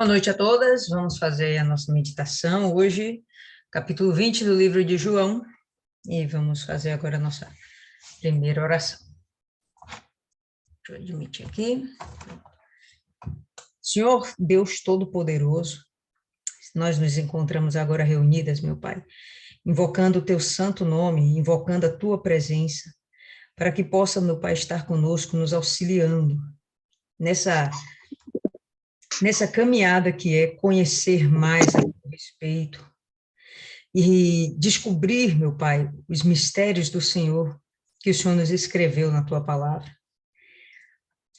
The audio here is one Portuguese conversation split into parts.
Boa noite a todas, vamos fazer a nossa meditação hoje, capítulo 20 do livro de João, e vamos fazer agora a nossa primeira oração. Deixa eu admitir aqui. Senhor Deus Todo-Poderoso, nós nos encontramos agora reunidas, meu Pai, invocando o teu santo nome, invocando a tua presença, para que possa, meu Pai, estar conosco, nos auxiliando nessa caminhada que é conhecer mais a teu respeito e descobrir, meu Pai, os mistérios do Senhor que o Senhor nos escreveu na tua palavra.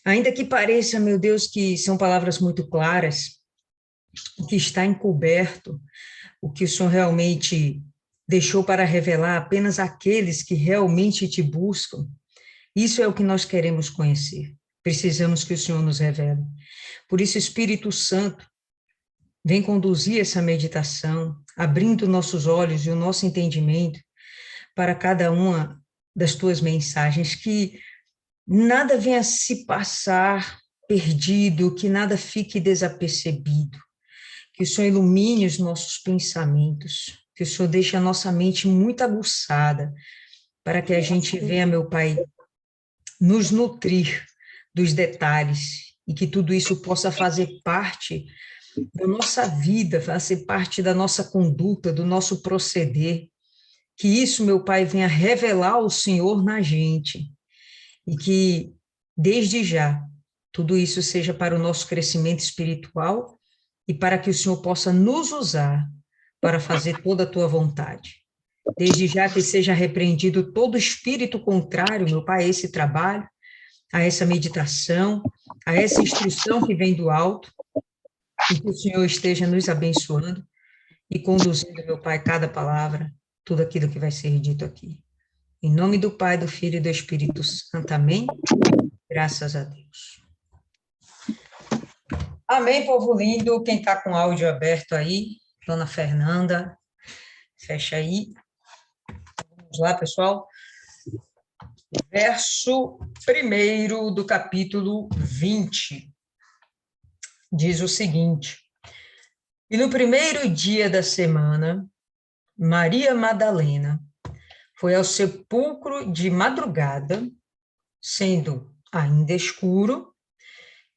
Ainda que pareça, meu Deus, que são palavras muito claras, o que está encoberto, o que o Senhor realmente deixou para revelar apenas aqueles que realmente te buscam, isso é o que nós queremos conhecer. Precisamos que o Senhor nos revele. Por isso, Espírito Santo, vem conduzir essa meditação, abrindo nossos olhos e o nosso entendimento para cada uma das tuas mensagens, que nada venha se passar perdido, que nada fique desapercebido, que o Senhor ilumine os nossos pensamentos, que o Senhor deixe a nossa mente muito aguçada, para que a gente venha, meu Pai, nos nutrir dos detalhes, e que tudo isso possa fazer parte da nossa vida, fazer parte da nossa conduta, do nosso proceder, que isso, meu Pai, venha revelar o Senhor na gente, e que, desde já, tudo isso seja para o nosso crescimento espiritual e para que o Senhor possa nos usar para fazer toda a tua vontade. Desde já que seja repreendido todo espírito contrário, meu Pai, a esse trabalho, a essa meditação, a essa instrução que vem do alto, e que o Senhor esteja nos abençoando e conduzindo, meu Pai, cada palavra, tudo aquilo que vai ser dito aqui. Em nome do Pai, do Filho e do Espírito Santo, amém? Graças a Deus. Amém, povo lindo. Quem está com o áudio aberto aí, Dona Fernanda, fecha aí. Vamos lá, pessoal. Verso 1 do capítulo 20. Diz o seguinte: E no primeiro dia da semana, Maria Madalena foi ao sepulcro de madrugada, sendo ainda escuro,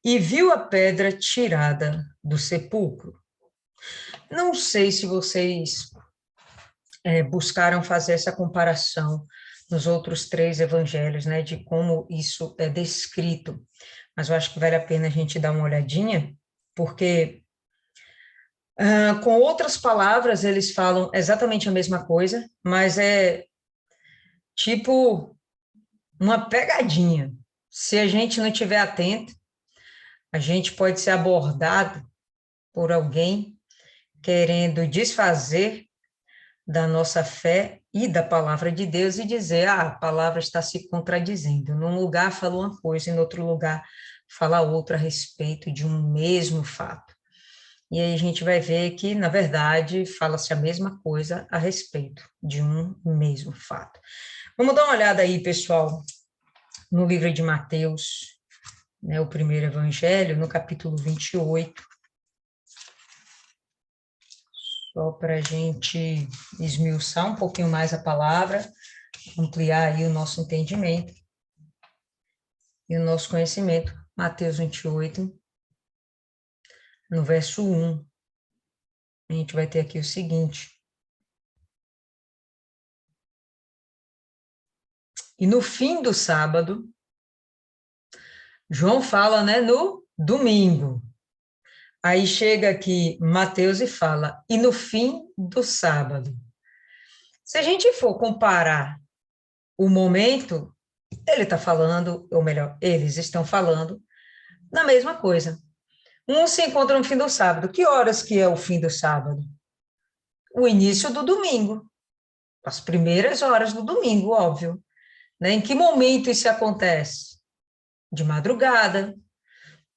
e viu a pedra tirada do sepulcro. Não sei se vocês buscaram fazer essa comparação nos outros três evangelhos, né, de como isso é descrito, mas eu acho que vale a pena a gente dar uma olhadinha, porque com outras palavras eles falam exatamente a mesma coisa, mas é tipo uma pegadinha. Se a gente não estiver atento, a gente pode ser abordado por alguém querendo desfazer da nossa fé e da palavra de Deus e dizer, a palavra está se contradizendo. Num lugar fala uma coisa e no outro lugar fala outra a respeito de um mesmo fato. E aí a gente vai ver que, na verdade, fala-se a mesma coisa a respeito de um mesmo fato. Vamos dar uma olhada aí, pessoal, no livro de Mateus, né, o primeiro evangelho, no capítulo 28, só para a gente esmiuçar um pouquinho mais a palavra, ampliar aí o nosso entendimento e o nosso conhecimento. Mateus 28, no verso 1, a gente vai ter aqui o seguinte: E no fim do sábado, João fala, né, no domingo. Aí chega aqui Mateus e fala, e no fim do sábado. Se a gente for comparar o momento, ele está falando, ou melhor, eles estão falando da mesma coisa. Um se encontra no fim do sábado. Que horas que é o fim do sábado? O início do domingo. As primeiras horas do domingo, óbvio. Né? Em que momento isso acontece? De madrugada.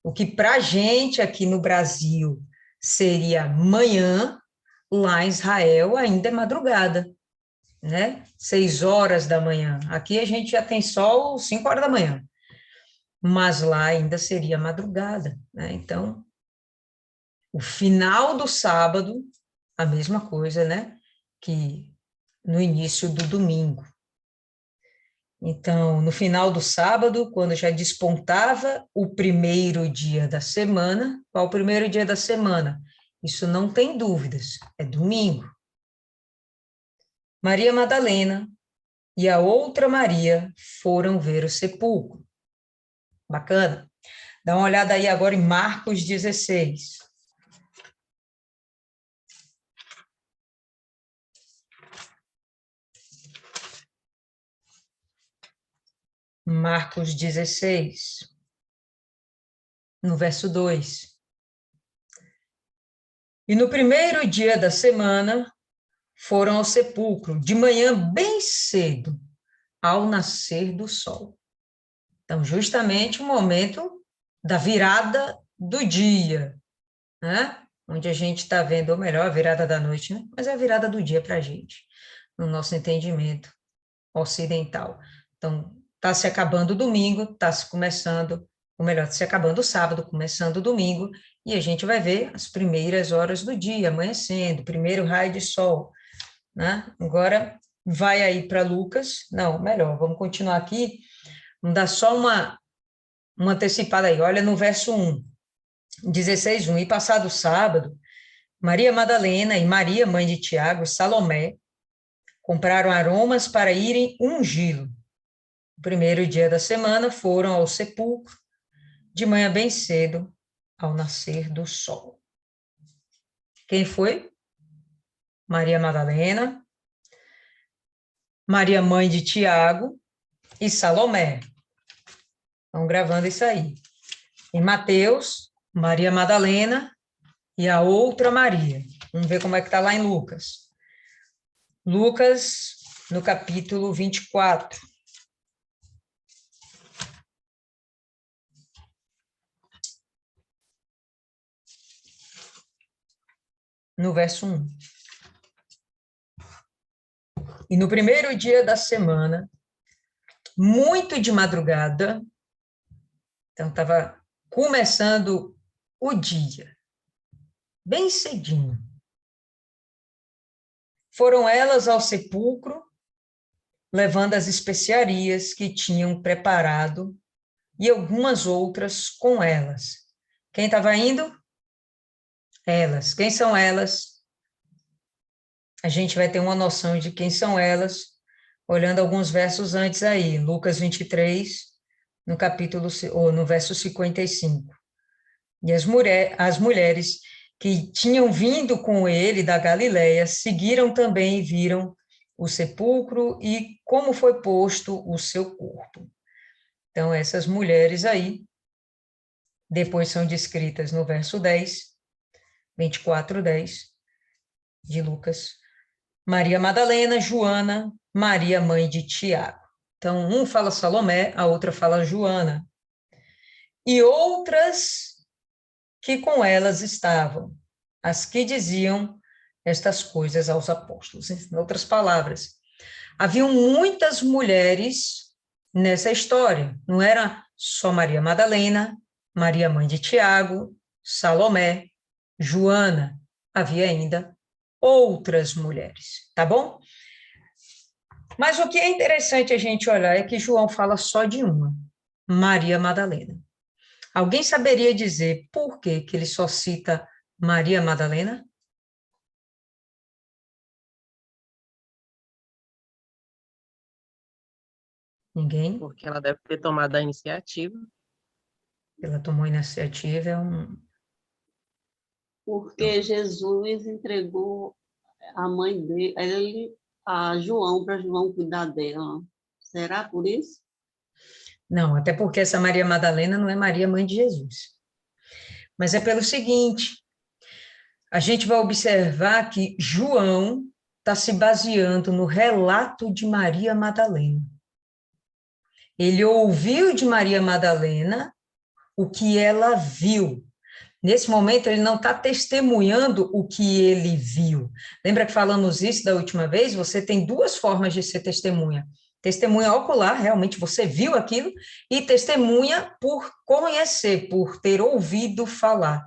O que para a gente aqui no Brasil seria manhã, lá em Israel ainda é madrugada, né? 6 horas da manhã. Aqui a gente já tem sol 5 horas da manhã, mas lá ainda seria madrugada, né? Então, O final do sábado, a mesma coisa, né? Que no início do domingo. Então, no final do sábado, quando já despontava o primeiro dia da semana, qual o primeiro dia da semana? Isso não tem dúvidas, é domingo. Maria Madalena e a outra Maria foram ver o sepulcro. Bacana? Dá uma olhada aí agora em Marcos 16. Marcos 16, no verso 2. E no primeiro dia da semana, foram ao sepulcro, de manhã bem cedo, ao nascer do sol. Então, justamente o momento da virada do dia, né? Onde a gente está vendo, ou melhor, a virada da noite, né? Mas é a virada do dia para a gente, no nosso entendimento ocidental. Então, está se acabando o domingo, está se começando, ou melhor, se acabando o sábado, começando o domingo, e a gente vai ver as primeiras horas do dia, amanhecendo, primeiro raio de sol, né? Agora, vai aí para Lucas, não, melhor, vamos continuar aqui, vamos dar só uma antecipada aí, olha no verso 1, 16:1, e passado o sábado, Maria Madalena e Maria, mãe de Tiago, e Salomé, compraram aromas para irem ungí-lo. O primeiro dia da semana foram ao sepulcro, de manhã bem cedo, ao nascer do sol. Quem foi? Maria Madalena, Maria, mãe de Tiago, e Salomé. Estão gravando isso aí. Em Mateus, Maria Madalena e a outra Maria. Vamos ver como é que está lá em Lucas. Lucas, no capítulo 24. No verso 1. E no primeiro dia da semana, muito de madrugada, então estava começando o dia, bem cedinho. Foram elas ao sepulcro, levando as especiarias que tinham preparado e algumas outras com elas. Quem estava indo? Elas. Quem são elas? A gente vai ter uma noção de quem são elas, olhando alguns versos antes aí, Lucas 23, no capítulo, ou no verso 55. E as mulheres que tinham vindo com ele da Galileia seguiram também e viram o sepulcro e como foi posto o seu corpo. Então, essas mulheres aí, depois são descritas no verso 10, 24:10 de Lucas. Maria Madalena, Joana, Maria, mãe de Tiago. Então, um fala Salomé, a outra fala Joana. E outras que com elas estavam, as que diziam estas coisas aos apóstolos. Em outras palavras, haviam muitas mulheres nessa história. Não era só Maria Madalena, Maria, mãe de Tiago, Salomé, Joana. Havia ainda outras mulheres, tá bom? Mas o que é interessante a gente olhar é que João fala só de uma, Maria Madalena. Alguém saberia dizer por que ele só cita Maria Madalena? Ninguém? Porque ela deve ter tomado a iniciativa. Ela tomou iniciativa, é um... Porque Jesus entregou a mãe dele, a João, para João cuidar dela. Será por isso? Não, até porque essa Maria Madalena não é Maria, mãe de Jesus. Mas é pelo seguinte, a gente vai observar que João está se baseando no relato de Maria Madalena. Ele ouviu de Maria Madalena o que ela viu. Nesse momento, ele não está testemunhando o que ele viu. Lembra que falamos isso da última vez? Você tem duas formas de ser testemunha. Testemunha ocular, realmente você viu aquilo, e testemunha por conhecer, por ter ouvido falar.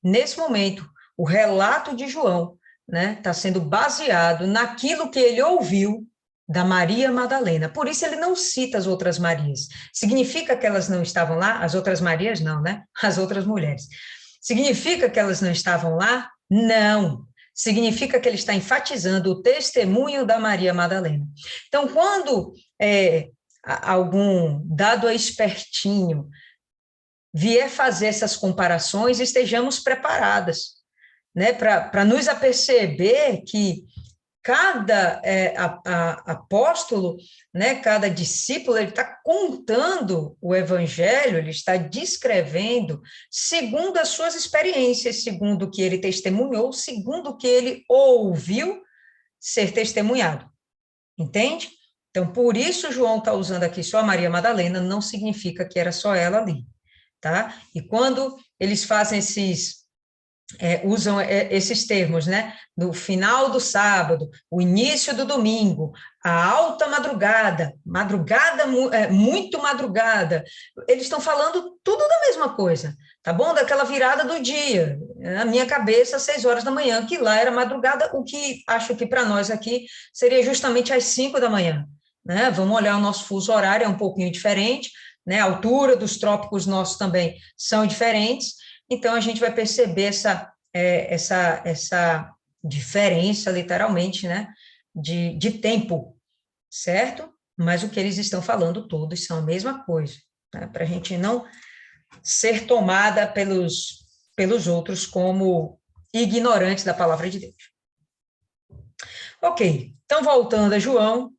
nesse momento, o relato de João, né, está sendo baseado naquilo que ele ouviu da Maria Madalena. Por isso ele não cita as outras Marias. Significa que elas não estavam lá? As outras Marias não, né? As outras mulheres. Significa que elas não estavam lá? Não. Significa que ele está enfatizando o testemunho da Maria Madalena. Então, quando algum dado espertinho vier fazer essas comparações, estejamos preparadas, né, para nos aperceber que cada apóstolo, né, cada discípulo, ele está contando o evangelho, ele está descrevendo segundo as suas experiências, segundo o que ele testemunhou, segundo o que ele ouviu ser testemunhado. Entende? Então, por isso João está usando aqui só a Maria Madalena, não significa que era só ela ali, tá? E quando eles fazem usam esses termos, né? No final do sábado, o início do domingo, a alta madrugada, muito madrugada, eles estão falando tudo da mesma coisa, tá bom? Daquela virada do dia, na minha cabeça, 6 horas da manhã, que lá era madrugada, o que acho que para nós aqui seria justamente às 5 da manhã, né? Vamos olhar o nosso fuso horário, é um pouquinho diferente, né? A altura dos trópicos nossos também são diferentes. Então, a gente vai perceber essa diferença, literalmente, né, de tempo, certo? Mas o que eles estão falando todos são a mesma coisa, né, para a gente não ser tomada pelos outros como ignorantes da palavra de Deus. Ok, então voltando a João,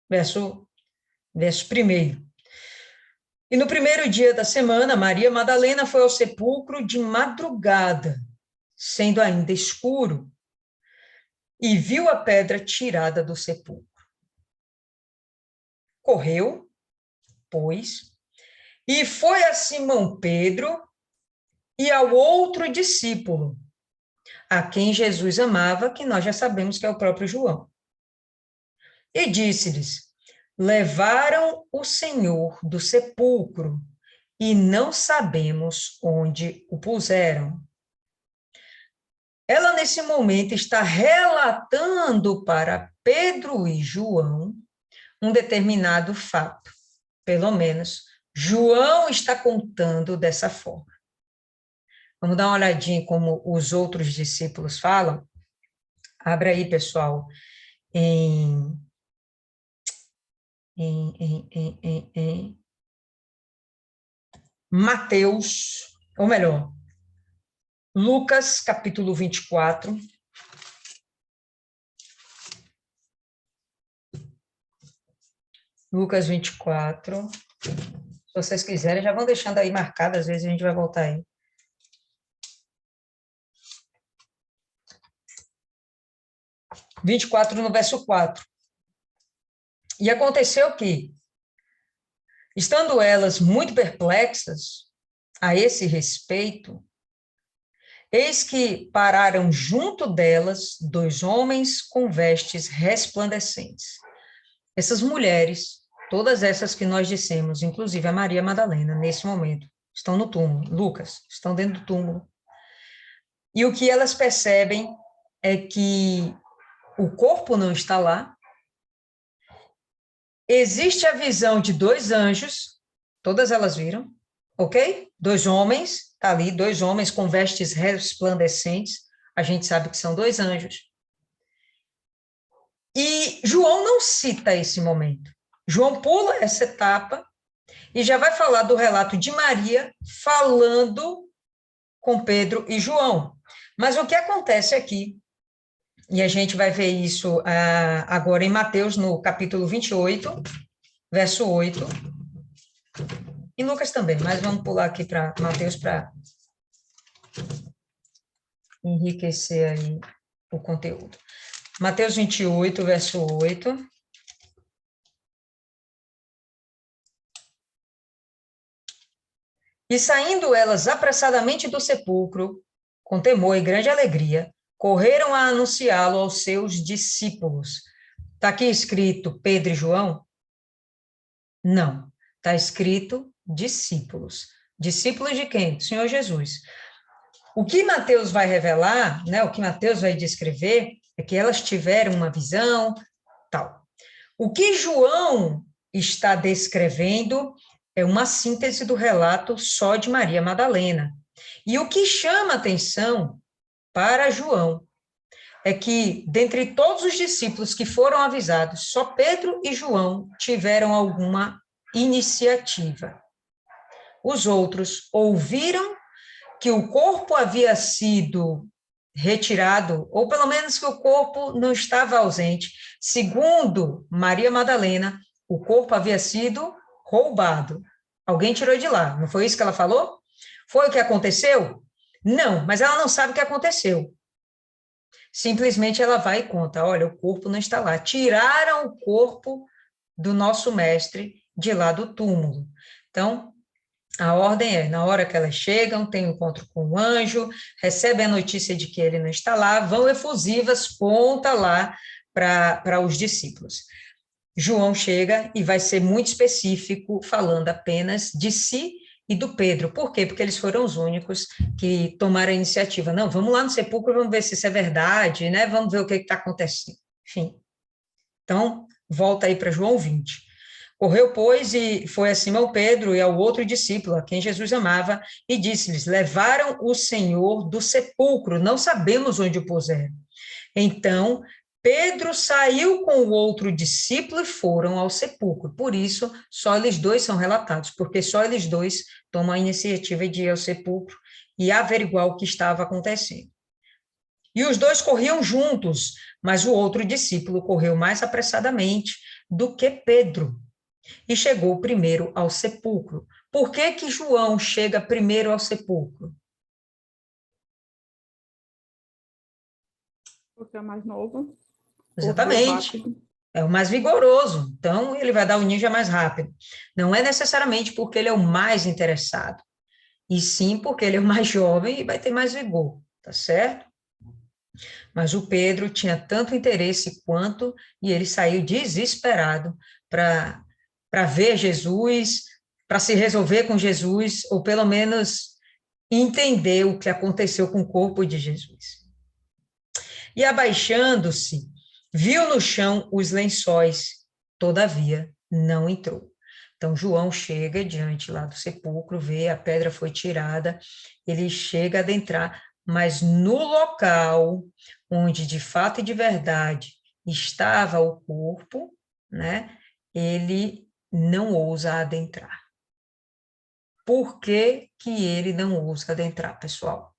verso 1. E no primeiro dia da semana, Maria Madalena foi ao sepulcro de madrugada, sendo ainda escuro, e viu a pedra tirada do sepulcro. Correu, pois, e foi a Simão Pedro e ao outro discípulo, a quem Jesus amava, que nós já sabemos que é o próprio João. E disse-lhes: levaram o Senhor do sepulcro e não sabemos onde o puseram. Ela, nesse momento, está relatando para Pedro e João um determinado fato. Pelo menos, João está contando dessa forma. Vamos dar uma olhadinha em como os outros discípulos falam? Abra aí, pessoal, em Mateus, ou melhor, Lucas, capítulo 24. Lucas 24. Se vocês quiserem, já vão deixando aí marcado, às vezes a gente vai voltar aí. No verso 4. E aconteceu que, estando elas muito perplexas a esse respeito, eis que pararam junto delas 2 homens com vestes resplandecentes. Essas mulheres, todas essas que nós dissemos, inclusive a Maria Madalena, nesse momento, estão no túmulo. Lucas, estão dentro do túmulo. E o que elas percebem é que o corpo não está lá. Existe a visão de 2 anjos, todas elas viram, ok? 2 homens, tá ali, 2 homens com vestes resplandecentes, a gente sabe que são 2 anjos. E João não cita esse momento. João pula essa etapa e já vai falar do relato de Maria falando com Pedro e João. Mas o que acontece aqui, e a gente vai ver isso agora em Mateus, no capítulo 28, verso 8, e Lucas também, mas vamos pular aqui para Mateus para enriquecer aí o conteúdo. Mateus 28, verso 8. E saindo elas apressadamente do sepulcro, com temor e grande alegria, correram a anunciá-lo aos seus discípulos. Está aqui escrito Pedro e João? Não. Está escrito discípulos. Discípulos de quem? Do Senhor Jesus. O que Mateus vai revelar, né, o que Mateus vai descrever, é que elas tiveram uma visão, tal. O que João está descrevendo é uma síntese do relato só de Maria Madalena. E o que chama atenção para João é que, dentre todos os discípulos que foram avisados, só Pedro e João tiveram alguma iniciativa. Os outros ouviram que o corpo havia sido retirado, ou pelo menos que o corpo não estava ausente. Segundo Maria Madalena, o corpo havia sido roubado. Alguém tirou de lá, não foi isso que ela falou? Foi o que aconteceu? Não, mas ela não sabe o que aconteceu. Simplesmente ela vai e conta, olha, o corpo não está lá. Tiraram o corpo do nosso mestre de lá do túmulo. Então, a ordem é, na hora que elas chegam, tem um encontro com o anjo, recebem a notícia de que ele não está lá, vão efusivas, conta lá para os discípulos. João chega e vai ser muito específico, falando apenas de si e do Pedro. Por quê? Porque eles foram os únicos que tomaram a iniciativa. Não, vamos lá no sepulcro, vamos ver se isso é verdade, né? Vamos ver o que está acontecendo. Enfim. Então, volta aí para João 20. Correu, pois, e foi a Simão Pedro e ao outro discípulo, a quem Jesus amava, e disse-lhes, levaram o Senhor do sepulcro, não sabemos onde o puseram. Então, Pedro saiu com o outro discípulo e foram ao sepulcro. Por isso, só eles dois são relatados, porque só eles dois tomam a iniciativa de ir ao sepulcro e averiguar o que estava acontecendo. E os dois corriam juntos, mas o outro discípulo correu mais apressadamente do que Pedro e chegou primeiro ao sepulcro. Por que que João chega primeiro ao sepulcro? Porque é mais novo. Exatamente. É o mais vigoroso, então ele vai dar o ninja mais rápido. Não é necessariamente porque ele é o mais interessado, e sim porque ele é o mais jovem e vai ter mais vigor, tá certo? Mas o Pedro tinha tanto interesse quanto, e ele saiu desesperado para ver Jesus, para se resolver com Jesus, ou pelo menos entender o que aconteceu com o corpo de Jesus. E abaixando-se, viu no chão os lençóis, todavia não entrou. Então, João chega diante lá do sepulcro, vê a pedra foi tirada, ele chega a adentrar, mas no local onde de fato e de verdade estava o corpo, né, ele não ousa adentrar. Por que que ele não ousa adentrar, pessoal?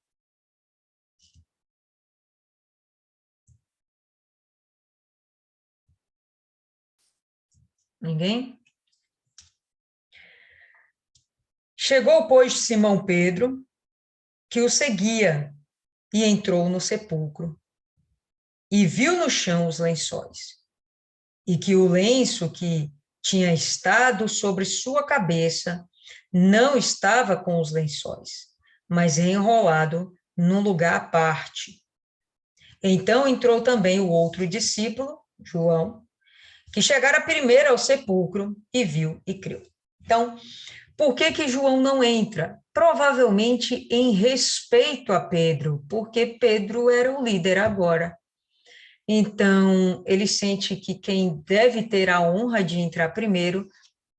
Ninguém? Chegou, pois, Simão Pedro, que o seguia, e entrou no sepulcro, e viu no chão os lençóis, e que o lenço que tinha estado sobre sua cabeça não estava com os lençóis, mas enrolado num lugar à parte. Então entrou também o outro discípulo, João, que chegara primeiro ao sepulcro e viu e creu. Então, por que que João não entra? Provavelmente em respeito a Pedro, porque Pedro era o líder agora. Então, ele sente que quem deve ter a honra de entrar primeiro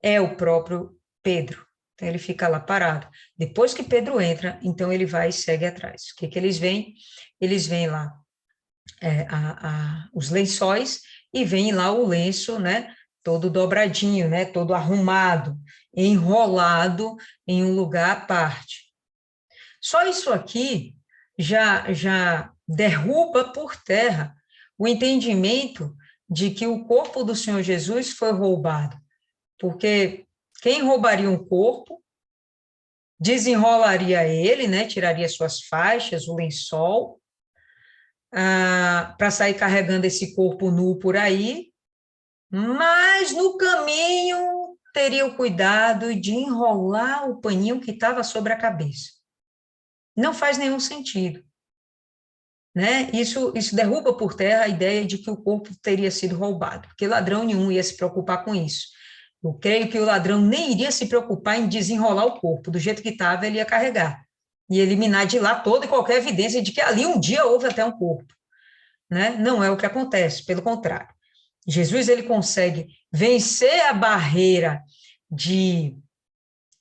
é o próprio Pedro. Então, ele fica lá parado. Depois que Pedro entra, então ele vai e segue atrás. O que que eles veem? Eles veem lá os lençóis e veem lá o lenço, né, todo dobradinho, né, todo arrumado, enrolado em um lugar à parte. Só isso aqui já derruba por terra o entendimento de que o corpo do Senhor Jesus foi roubado, porque quem roubaria um corpo desenrolaria ele, né, tiraria suas faixas, o lençol, para sair carregando esse corpo nu por aí, mas no caminho teria o cuidado de enrolar o paninho que estava sobre a cabeça. Não faz nenhum sentido, né? Isso derruba por terra a ideia de que o corpo teria sido roubado, porque ladrão nenhum ia se preocupar com isso. Eu creio que o ladrão nem iria se preocupar em desenrolar o corpo, do jeito que estava, ele ia carregar. e eliminar de lá toda e qualquer evidência de que ali um dia houve até um corpo, né? Não é o que acontece, pelo contrário. Jesus, ele consegue vencer a barreira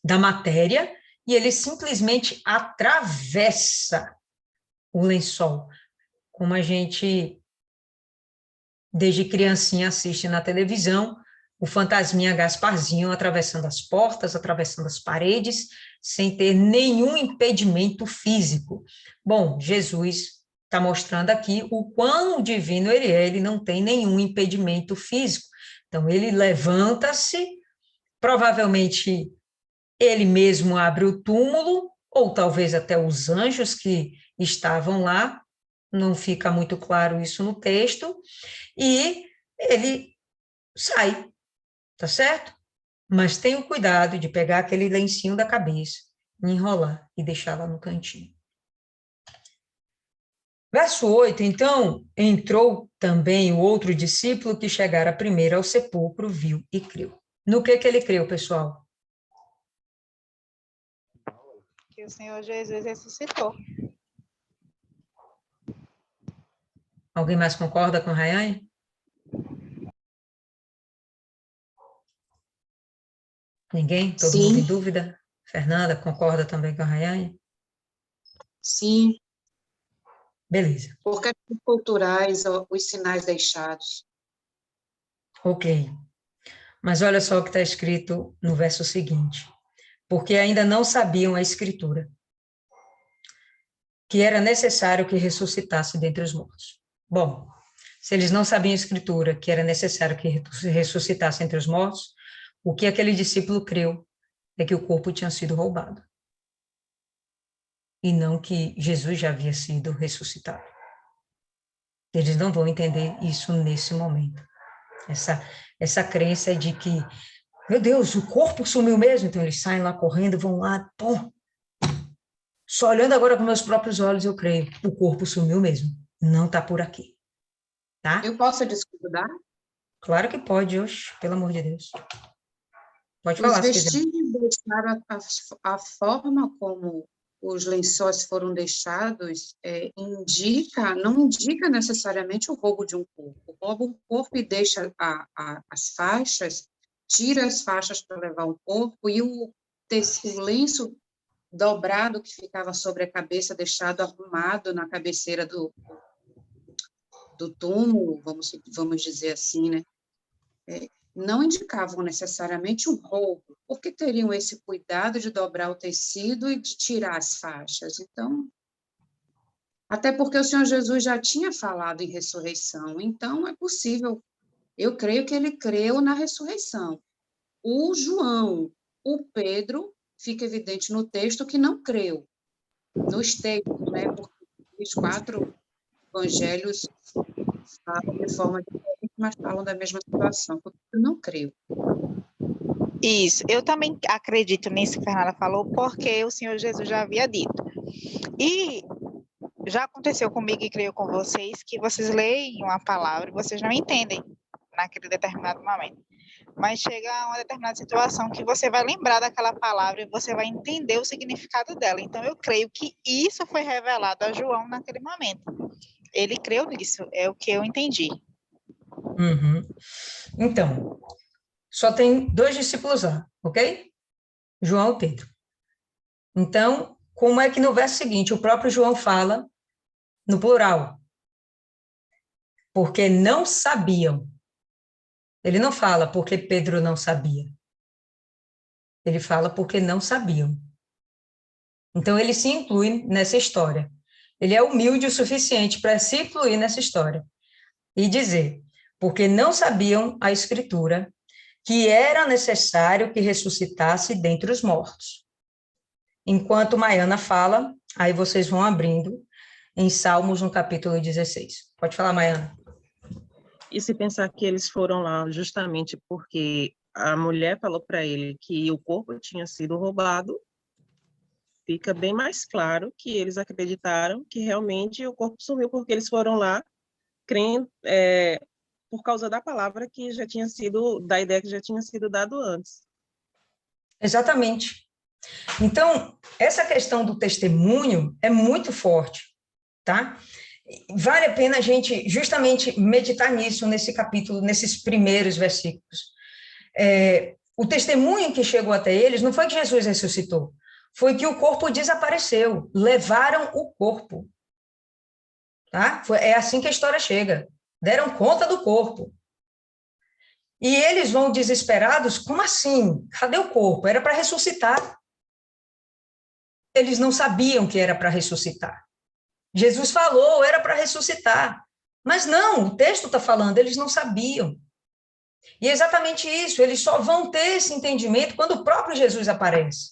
da matéria e ele simplesmente atravessa o lençol, como a gente, desde criancinha, assiste na televisão, o fantasminha Gasparzinho atravessando as portas, atravessando as paredes, sem ter nenhum impedimento físico. Bom, Jesus está mostrando aqui o quão divino ele é, ele não tem nenhum impedimento físico. Então, ele levanta-se, provavelmente ele mesmo abre o túmulo, ou talvez até os anjos que estavam lá, não fica muito claro isso no texto, e ele sai, tá certo? Mas tenha o cuidado de pegar aquele lencinho da cabeça, enrolar e deixar lá no cantinho. Verso 8, então, entrou também o outro discípulo que chegara primeiro ao sepulcro, viu e creu. No que ele creu, pessoal? Que o Senhor Jesus ressuscitou. Alguém mais concorda com a Rayane? Ninguém? Todo mundo em dúvida? Fernanda, concorda também com a Rayane? Sim, Beleza. por questões culturais, os sinais deixados. Ok. Mas olha só o que está escrito no verso seguinte. Porque ainda não sabiam a escritura, que era necessário que ressuscitasse dentre os mortos. Bom, se eles não sabiam a escritura, que era necessário que ressuscitasse entre os mortos, o que aquele discípulo creu é que o corpo tinha sido roubado. E não que Jesus já havia sido ressuscitado. Eles não vão entender isso nesse momento. Essa crença de que, meu Deus, o corpo sumiu mesmo, então eles saem lá correndo, vão lá, pô, só olhando agora com meus próprios olhos eu creio, o corpo sumiu mesmo, não está por aqui, tá? Eu posso discordar? Claro que pode, oxe, pelo amor de Deus. Pode Os falar se quiser. vestígios deixaram a forma como os lençóis foram deixados não indica necessariamente o roubo de um corpo. Rouba um corpo e deixa as faixas, tira as faixas para levar o corpo e o lenço dobrado que ficava sobre a cabeça, deixado arrumado na cabeceira do túmulo, vamos dizer assim, né? Não indicavam necessariamente um roubo, porque teriam esse cuidado de dobrar o tecido e de tirar as faixas. Então, até porque o Senhor Jesus já tinha falado em ressurreição, então é possível, eu creio que ele creu na ressurreição. O João, o Pedro, fica evidente no texto que não creu, nos textos, né? Porque os 4 evangelhos falam de forma diferente, mas falam da mesma situação, porque eu não creio. Isso, eu também acredito nisso que a Fernanda falou, porque o Senhor Jesus já havia dito. E já aconteceu comigo e creio com vocês, que vocês leem uma palavra e vocês não entendem naquele determinado momento. Mas chega uma determinada situação que você vai lembrar daquela palavra e você vai entender o significado dela. Então, eu creio que isso foi revelado a João naquele momento. Ele creu nisso, é o que eu entendi. Uhum. Então, só tem 2 discípulos lá, ok? João e Pedro. Então, como é que no verso seguinte o próprio João fala no plural? Porque não sabiam. Ele não fala porque Pedro não sabia. Ele fala porque não sabiam. Então, ele se inclui nessa história. Ele é humilde o suficiente para se incluir nessa história e dizer, porque não sabiam a Escritura, que era necessário que ressuscitasse dentre os mortos. Enquanto Maiana fala, aí vocês vão abrindo em Salmos, no capítulo 16. Pode falar, Maiana. E se pensar que eles foram lá justamente porque a mulher falou para ele que o corpo tinha sido roubado, fica bem mais claro que eles acreditaram que realmente o corpo sumiu, porque eles foram lá crendo, por causa da palavra que já tinha sido, da ideia que já tinha sido dado antes. Exatamente. Então, essa questão do testemunho é muito forte, tá? Vale a pena a gente justamente meditar nisso, nesse capítulo, nesses primeiros versículos. O testemunho que chegou até eles não foi que Jesus ressuscitou, foi que o corpo desapareceu, levaram o corpo. Tá? É assim que a história chega. Deram conta do corpo. E eles vão desesperados, como assim? Cadê o corpo? Era para ressuscitar. Eles não sabiam que era para ressuscitar. Jesus falou, era para ressuscitar. Mas não, o texto está falando, eles não sabiam. E é exatamente isso, eles só vão ter esse entendimento quando o próprio Jesus aparece.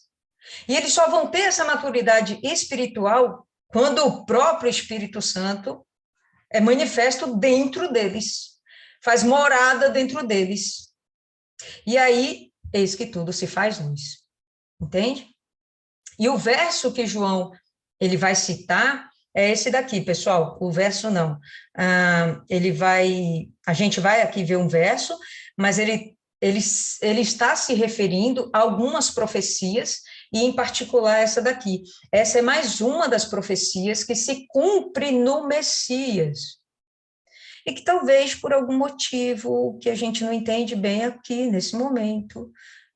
E eles só vão ter essa maturidade espiritual quando o próprio Espírito Santo é manifesto dentro deles, faz morada dentro deles. E aí, eis que tudo se faz luz. Entende? E o verso que João ele vai citar é esse daqui, pessoal. O verso não. A gente vai aqui ver um verso, mas ele está se referindo a algumas profecias, e em particular essa daqui. Essa é mais uma das profecias que se cumpre no Messias. E que talvez por algum motivo que a gente não entende bem aqui, nesse momento,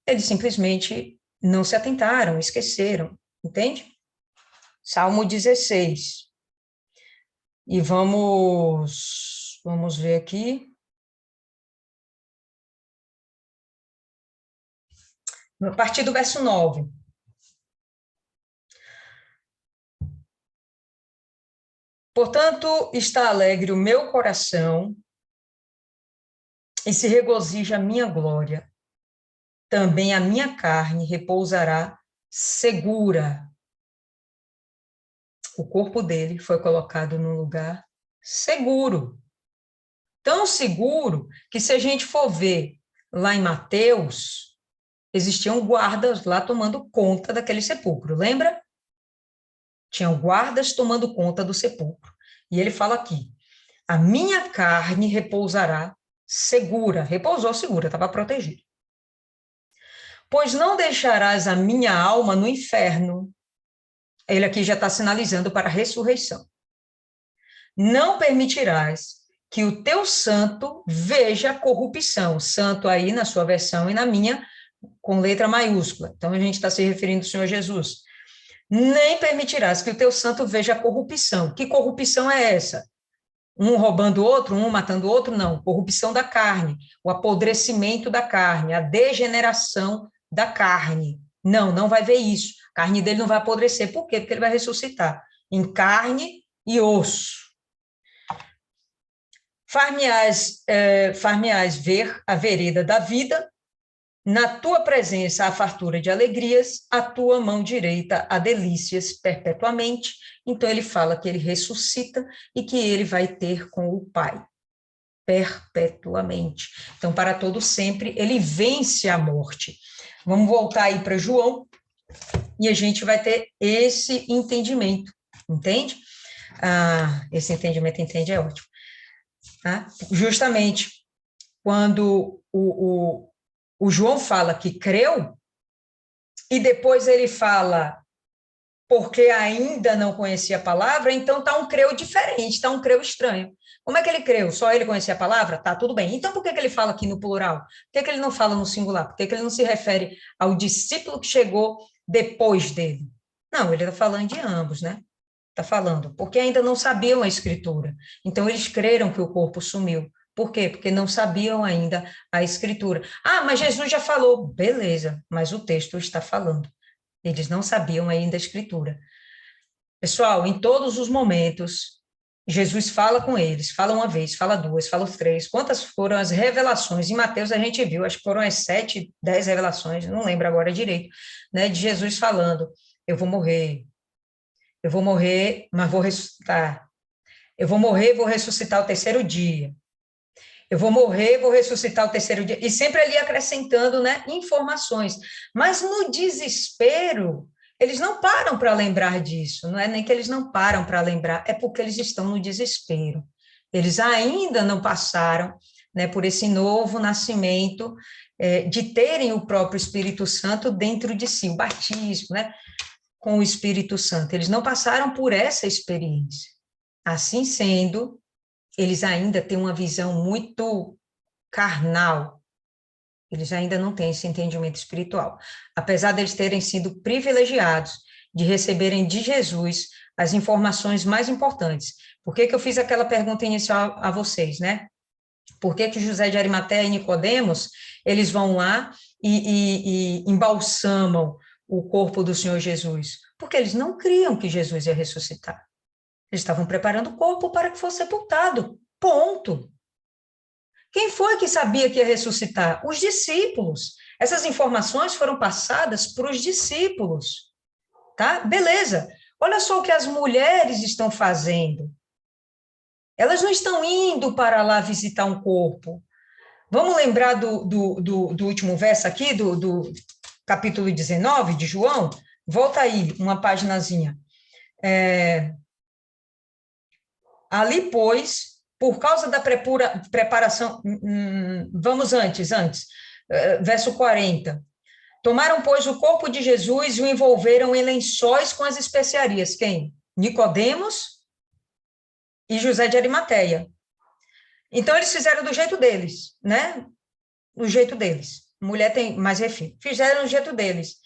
eles simplesmente não se atentaram, esqueceram, entende? Salmo 16. E vamos ver aqui. A partir do verso 9. Portanto, está alegre o meu coração e se regozija a minha glória. Também a minha carne repousará segura. O corpo dele foi colocado num lugar seguro. Tão seguro que, se a gente for ver lá em Mateus, existiam guardas lá tomando conta daquele sepulcro, lembra? Tinham guardas tomando conta do sepulcro. E ele fala aqui, a minha carne repousará segura. Repousou segura, estava protegida. Pois não deixarás a minha alma no inferno. Ele aqui já está sinalizando para a ressurreição. Não permitirás que o teu santo veja corrupção. Santo aí na sua versão e na minha, com letra maiúscula. Então, a gente está se referindo ao Senhor Jesus. Nem permitirás que o teu santo veja corrupção. Que corrupção é essa? Um roubando o outro, um matando o outro? Não. Corrupção da carne, o apodrecimento da carne, a degeneração da carne. Não, não vai ver isso. A carne dele não vai apodrecer. Por quê? Porque ele vai ressuscitar em carne e osso. Far-me-ás ver a vereda da vida, na tua presença a fartura de alegrias, a tua mão direita a delícias perpetuamente. Então ele fala que ele ressuscita e que ele vai ter com o Pai perpetuamente. Então, para todo sempre, ele vence a morte. Vamos voltar aí para João e a gente vai ter esse entendimento, entende? Esse entendimento, entende, é ótimo. Tá? Justamente quando o João fala que creu, e depois ele fala porque ainda não conhecia a palavra, então está um creu diferente, está um creu estranho. Como é que ele creu? Só ele conhecia a palavra? Tá, tudo bem. Então por que ele fala aqui no plural? Por que ele não fala no singular? Por que ele não se refere ao discípulo que chegou depois dele? Não, ele está falando de ambos, né? Está falando, porque ainda não sabiam a escritura. Então eles creram que o corpo sumiu. Por quê? Porque não sabiam ainda a escritura. Mas Jesus já falou. Beleza, mas o texto está falando. Eles não sabiam ainda a escritura. Pessoal, em todos os momentos, Jesus fala com eles. Fala uma vez, fala duas, fala três. Quantas foram as revelações? Em Mateus a gente viu, acho que foram as 7, 10 revelações, não lembro agora direito, né, de Jesus falando, eu vou morrer, mas vou ressuscitar. Eu vou morrer, vou ressuscitar o terceiro dia. Eu vou morrer, vou ressuscitar o terceiro dia. E sempre ali acrescentando, né, informações. Mas no desespero, eles não param para lembrar disso. Não é nem que eles não param para lembrar, é porque eles estão no desespero. Eles ainda não passaram né, por esse novo nascimento, de terem o próprio Espírito Santo dentro de si, o batismo, né, com o Espírito Santo. Eles não passaram por essa experiência. Assim sendo, eles ainda têm uma visão muito carnal, eles ainda não têm esse entendimento espiritual, apesar deles terem sido privilegiados de receberem de Jesus as informações mais importantes. Por que que eu fiz aquela pergunta inicial a vocês, né? Por que que José de Arimateia e Nicodemos, eles vão lá e embalsamam o corpo do Senhor Jesus? Porque eles não criam que Jesus ia ressuscitar. Eles estavam preparando o corpo para que fosse sepultado. Ponto. Quem foi que sabia que ia ressuscitar? Os discípulos. Essas informações foram passadas para os discípulos. Tá? Beleza. Olha só o que as mulheres estão fazendo. Elas não estão indo para lá visitar um corpo. Vamos lembrar do último verso aqui, do capítulo 19 de João? Volta aí, uma paginazinha. Ali, pois, por causa da preparação... vamos antes. Verso 40. Tomaram, pois, o corpo de Jesus e o envolveram em lençóis com as especiarias. Quem? Nicodemos e José de Arimateia. Então, eles fizeram do jeito deles, né? Do jeito deles. Mulher tem mais refino. Fizeram do jeito deles.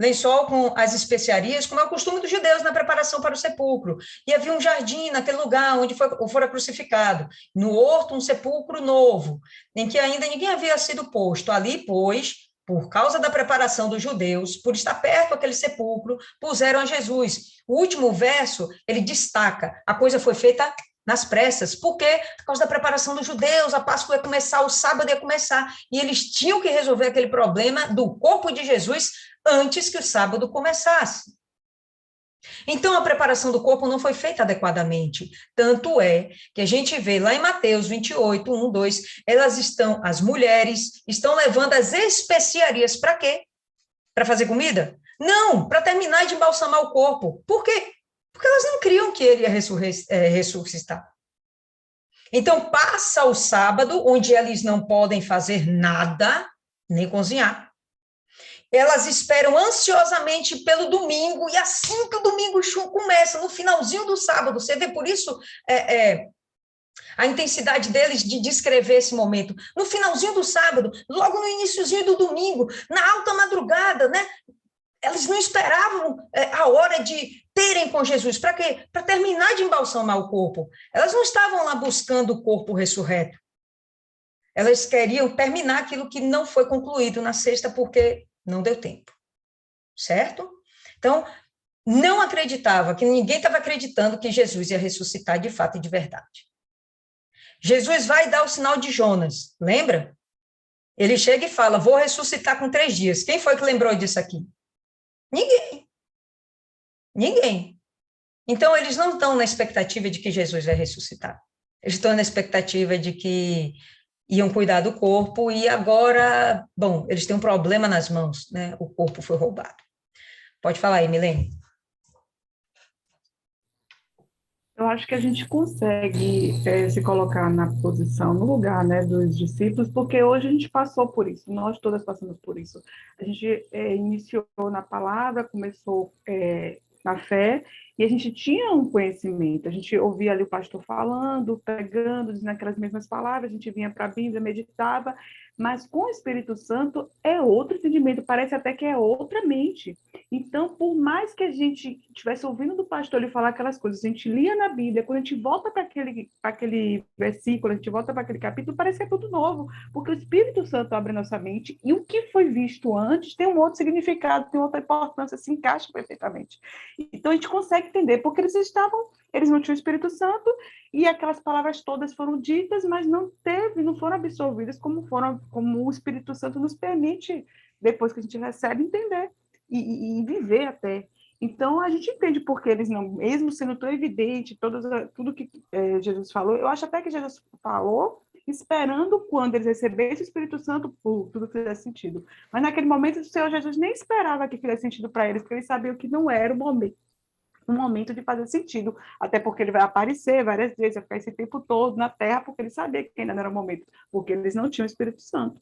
Lençol com as especiarias, como é o costume dos judeus na preparação para o sepulcro. E havia um jardim naquele lugar onde fora crucificado. No horto, um sepulcro novo, em que ainda ninguém havia sido posto. Ali, pois, por causa da preparação dos judeus, por estar perto daquele sepulcro, puseram a Jesus. O último verso, ele destaca, a coisa foi feita nas pressas. Por quê? Por causa da preparação dos judeus, a Páscoa ia começar, o sábado ia começar, e eles tinham que resolver aquele problema do corpo de Jesus antes que o sábado começasse. Então, a preparação do corpo não foi feita adequadamente. Tanto é que a gente vê lá em Mateus 28, 1, 2, as mulheres estão levando as especiarias para quê? Para fazer comida? Não, para terminar de embalsamar o corpo. Por quê? Porque elas não criam que ele ia ressuscitar. Então, passa o sábado, onde eles não podem fazer nada, nem cozinhar. Elas esperam ansiosamente pelo domingo, e assim que o domingo começa, no finalzinho do sábado, você vê por isso a intensidade deles de descrever esse momento. No finalzinho do sábado, logo no iniciozinho do domingo, na alta madrugada, né? Eles não esperavam a hora de terem com Jesus. Para quê? Para terminar de embalsamar o corpo. Elas não estavam lá buscando o corpo ressurreto. Elas queriam terminar aquilo que não foi concluído na sexta, porque não deu tempo. Certo? Então, não acreditava, que ninguém estava acreditando que Jesus ia ressuscitar de fato e de verdade. Jesus vai dar o sinal de Jonas, lembra? Ele chega e fala, vou ressuscitar com 3 dias. Quem foi que lembrou disso aqui? Ninguém. Então, eles não estão na expectativa de que Jesus vai ressuscitar. Eles estão na expectativa de que iam cuidar do corpo e agora, bom, eles têm um problema nas mãos, né? O corpo foi roubado. Pode falar aí, Milene. Eu acho que a gente consegue se colocar na posição, no lugar, né, dos discípulos, porque hoje a gente passou por isso, nós todas passamos por isso. A gente iniciou na palavra, começou na fé, e a gente tinha um conhecimento, a gente ouvia ali o pastor falando, pregando, dizendo aquelas mesmas palavras, a gente vinha para a Bíblia, meditava, mas com o Espírito Santo é outro entendimento, parece até que é outra mente. Então, por mais que a gente estivesse ouvindo do pastor ele falar aquelas coisas, a gente lia na Bíblia, quando a gente volta para aquele versículo, a gente volta para aquele capítulo, parece que é tudo novo, porque o Espírito Santo abre a nossa mente, e o que foi visto antes tem um outro significado, tem outra importância, se encaixa perfeitamente. Então, a gente consegue entender, porque eles não tinham o Espírito Santo, e aquelas palavras todas foram ditas, mas não foram absorvidas como o Espírito Santo nos permite, depois que a gente recebe, entender e viver até. Então, a gente entende porque eles não, mesmo sendo tão evidente, tudo que Jesus falou, eu acho até que Jesus falou esperando quando eles recebessem o Espírito Santo, tudo fizesse sentido. Mas naquele momento, o Senhor Jesus nem esperava que fizesse sentido para eles, porque eles sabiam que não era o momento. no momento de fazer sentido, até porque ele vai aparecer várias vezes, vai ficar esse tempo todo na Terra, porque ele sabia que ainda não era o momento, porque eles não tinham o Espírito Santo.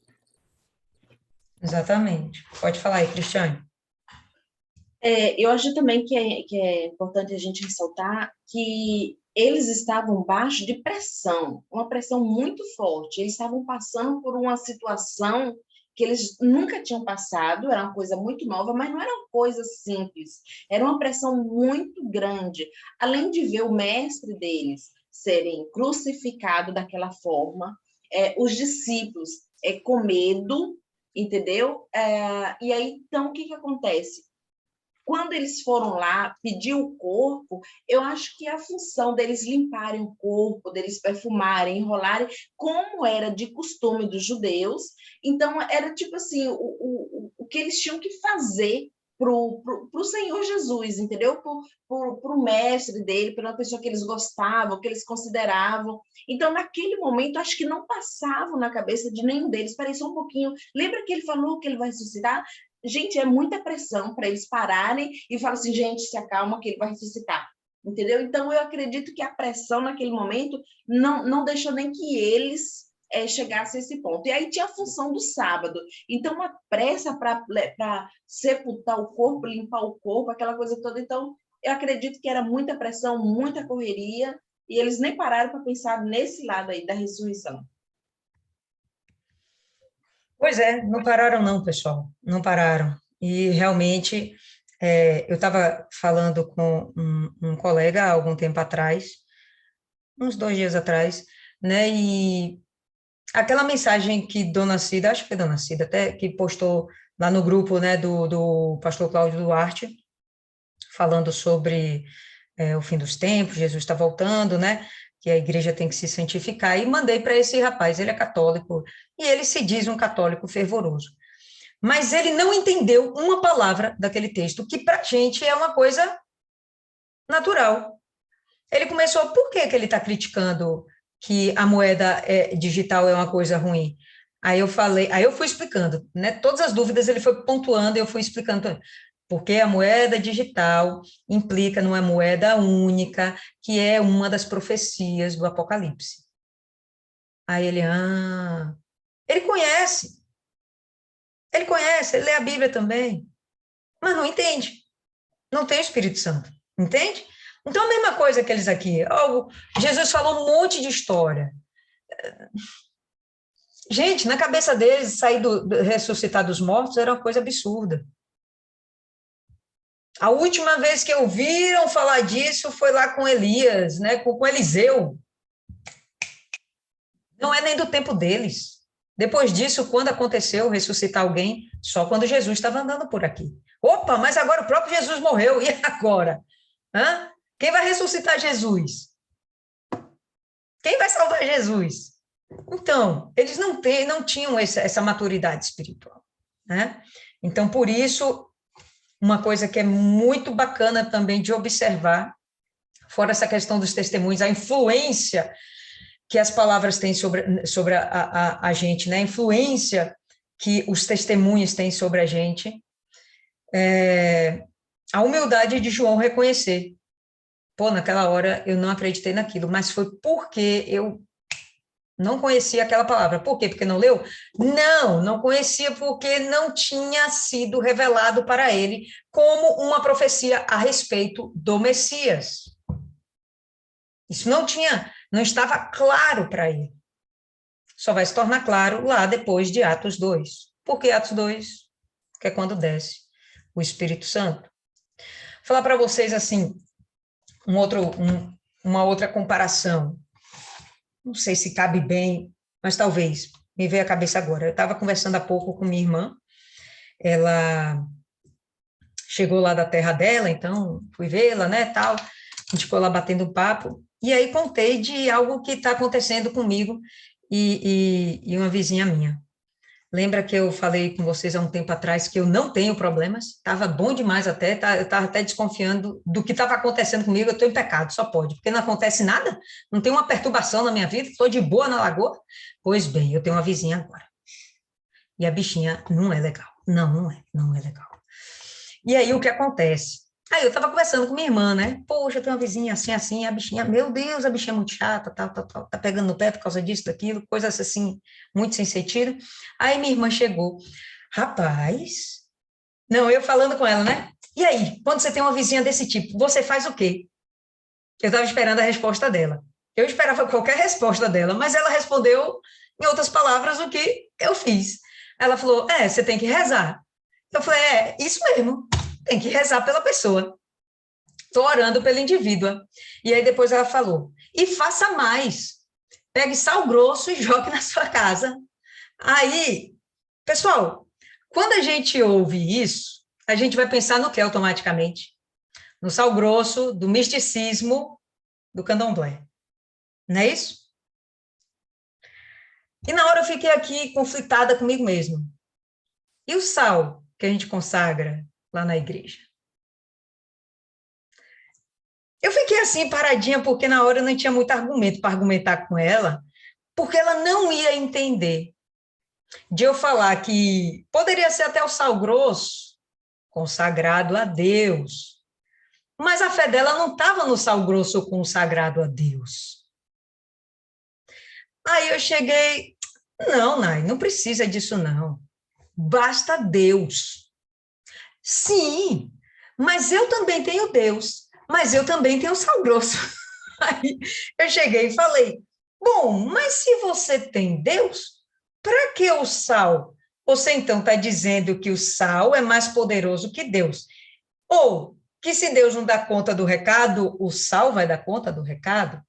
Exatamente. Pode falar aí, Cristiane. Eu acho também que é importante a gente ressaltar que eles estavam baixo de pressão, uma pressão muito forte. Eles estavam passando por uma situação que eles nunca tinham passado, era uma coisa muito nova, mas não era uma coisa simples, era uma pressão muito grande. Além de ver o mestre deles serem crucificados daquela forma, os discípulos com medo, entendeu? E aí, então, o que acontece? Quando eles foram lá pedir o corpo, eu acho que a função deles limparem o corpo, deles perfumarem, enrolarem, como era de costume dos judeus, então era tipo assim, o que eles tinham que fazer para o Senhor Jesus, entendeu? Para o mestre dele, para uma pessoa que eles gostavam, que eles consideravam. Então, naquele momento, acho que não passava na cabeça de nenhum deles, parecia um pouquinho... Lembra que ele falou que ele vai ressuscitar? Gente, é muita pressão para eles pararem e falar assim, gente, se acalma que ele vai ressuscitar, entendeu? Então, eu acredito que a pressão naquele momento não deixou nem que eles chegassem a esse ponto. E aí tinha a função do sábado. Então, a pressa para sepultar o corpo, limpar o corpo, aquela coisa toda. Então, eu acredito que era muita pressão, muita correria, e eles nem pararam para pensar nesse lado aí da ressurreição. Pois é, não pararam não, pessoal, não pararam. E realmente, eu estava falando com um colega há algum tempo atrás, uns 2 dias atrás, né, e aquela mensagem que Dona Cida, acho que foi Dona Cida até, que postou lá no grupo, né, do pastor Cláudio Duarte, falando sobre o fim dos tempos, Jesus está voltando, né, que a igreja tem que se santificar, e mandei para esse rapaz, ele é católico, e ele se diz um católico fervoroso. Mas ele não entendeu uma palavra daquele texto, que para a gente é uma coisa natural. Ele começou, por que ele está criticando que a moeda digital é uma coisa ruim? Aí eu fui explicando, né? Todas as dúvidas ele foi pontuando, e eu fui explicando, porque a moeda digital implica numa moeda única, que é uma das profecias do Apocalipse. Aí ele conhece, ele lê a Bíblia também, mas não entende, não tem o Espírito Santo, entende? Então, a mesma coisa que eles aqui, Jesus falou um monte de história. Gente, na cabeça deles, ressuscitar dos mortos era uma coisa absurda. A última vez que ouviram falar disso foi lá com Elias, né, com Eliseu. Não é nem do tempo deles. Depois disso, quando aconteceu ressuscitar alguém, só quando Jesus estava andando por aqui. Opa, mas agora o próprio Jesus morreu, e agora? Quem vai ressuscitar Jesus? Quem vai salvar Jesus? Então, eles não tinham essa maturidade espiritual, né? Então, por isso, uma coisa que é muito bacana também de observar, fora essa questão dos testemunhos, a influência que as palavras têm sobre a gente, né? A influência que os testemunhos têm sobre a gente, a humildade de João reconhecer. Pô, naquela hora eu não acreditei naquilo, mas foi porque eu não conhecia aquela palavra. Por quê? Porque não leu? Não conhecia porque não tinha sido revelado para ele como uma profecia a respeito do Messias. Isso não estava claro para ele. Só vai se tornar claro lá depois de Atos 2. Por que Atos 2? Que é quando desce o Espírito Santo. Vou falar para vocês assim, uma outra comparação. Não sei se cabe bem, mas talvez, me veio à cabeça agora. Eu estava conversando há pouco com minha irmã, ela chegou lá da terra dela, então fui vê-la, né, tal, a gente ficou lá batendo um papo, e aí contei de algo que está acontecendo comigo e uma vizinha minha. Lembra que eu falei com vocês há um tempo atrás que eu não tenho problemas? Estava bom demais até, eu estava até desconfiando do que estava acontecendo comigo, eu estou em pecado, só pode, porque não acontece nada, não tem uma perturbação na minha vida, estou de boa na lagoa. Pois bem, eu tenho uma vizinha agora. E a bichinha não é legal. Não é legal. E aí o que acontece? Aí eu estava conversando com minha irmã, né? Poxa, eu tenho uma vizinha assim, assim, a bichinha, meu Deus, a bichinha é muito chata, tal, tá pegando no pé por causa disso, daquilo, coisas assim, muito sem sentido. Aí minha irmã chegou, rapaz, não, eu falando com ela, né? E aí, quando você tem uma vizinha desse tipo, você faz o quê? Eu estava esperando a resposta dela. Eu esperava qualquer resposta dela, mas ela respondeu, em outras palavras, o que eu fiz. Ela falou, você tem que rezar. Eu falei, isso mesmo, tem que rezar pela pessoa. Estou orando pela indivídua. E aí depois ela falou, e faça mais. Pegue sal grosso e jogue na sua casa. Aí, pessoal, quando a gente ouve isso, a gente vai pensar no que automaticamente? No sal grosso, do misticismo, do candomblé. Não é isso? E na hora eu fiquei aqui conflitada comigo mesmo. E o sal que a gente consagra lá na igreja? Eu fiquei assim paradinha porque na hora eu não tinha muito argumento para argumentar com ela, porque ela não ia entender. De eu falar que poderia ser até o sal grosso, consagrado a Deus, mas a fé dela não estava no sal grosso consagrado a Deus. Aí eu cheguei, não, Nai, não precisa disso não. Basta Deus. Sim, mas eu também tenho Deus, mas eu também tenho sal grosso. Aí eu cheguei e falei, bom, mas se você tem Deus, para que o sal? Você então está dizendo que o sal é mais poderoso que Deus. Ou que se Deus não dá conta do recado, o sal vai dar conta do recado?